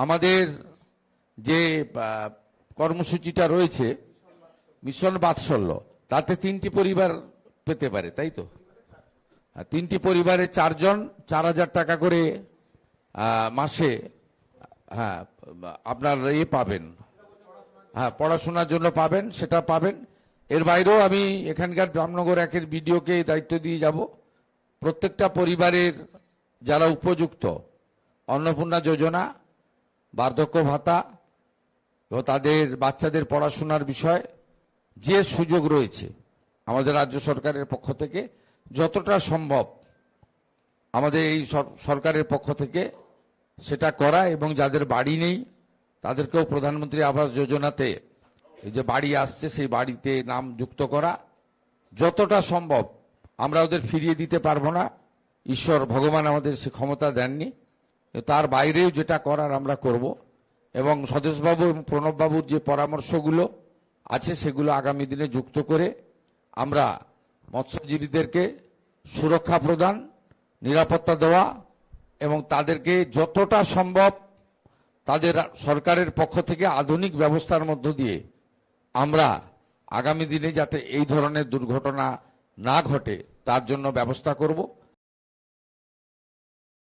আমাদের যে কর্মসূচিটা রয়েছে মিশন বাৎসল্য, তাতে 3টি পরিবার পেতে পারে, তাই তো? 3টি পরিবারে 4 জন 4,000 টাকা করে মাসে আপনার পাবেন, পড়াশোনার জন্য পাবেন, সেটা পাবেন। এর বাইরেও আমি এখানকার রামনগর 1-এর বিডিওকে দায়িত্ব দিয়ে যাব, প্রত্যেকটা পরিবারের যারা উপযুক্ত অন্নপূর্ণা যোজনা, বার্ধক্য ভাতা এবং তাদের বাচ্চাদের পড়াশোনার বিষয় যে সুযোগ রয়েছে আমাদের রাজ্য সরকারের পক্ষ থেকে যতটা সম্ভব আমাদের এই সরকারের পক্ষ থেকে সেটা করা, এবং যাদের বাড়ি নেই তাদেরকেও প্রধানমন্ত্রী আবাস যোজনাতে এই যে বাড়ি আসছে সেই বাড়িতে নাম যুক্ত করা। যতটা সম্ভব আমরা ওদের ফিরিয়ে দিতে পারবো না, ঈশ্বর ভগবান আমাদের সে ক্ষমতা দেননি, তার বাইরেও যেটা করার আমরা করব। এবং স্বদেশবাবু এবং প্রণববাবুর যে পরামর্শগুলো আছে সেগুলো আগামী দিনে যুক্ত করে আমরা মৎস্যজীবীদেরকে সুরক্ষা প্রদান, নিরাপত্তা দেওয়া এবং তাদেরকে যতটা সম্ভব তাদের সরকারের পক্ষ থেকে আধুনিক ব্যবস্থার মধ্য দিয়ে আমরা আগামী দিনে যাতে এই ধরনের দুর্ঘটনা না ঘটে তার জন্য ব্যবস্থা করব।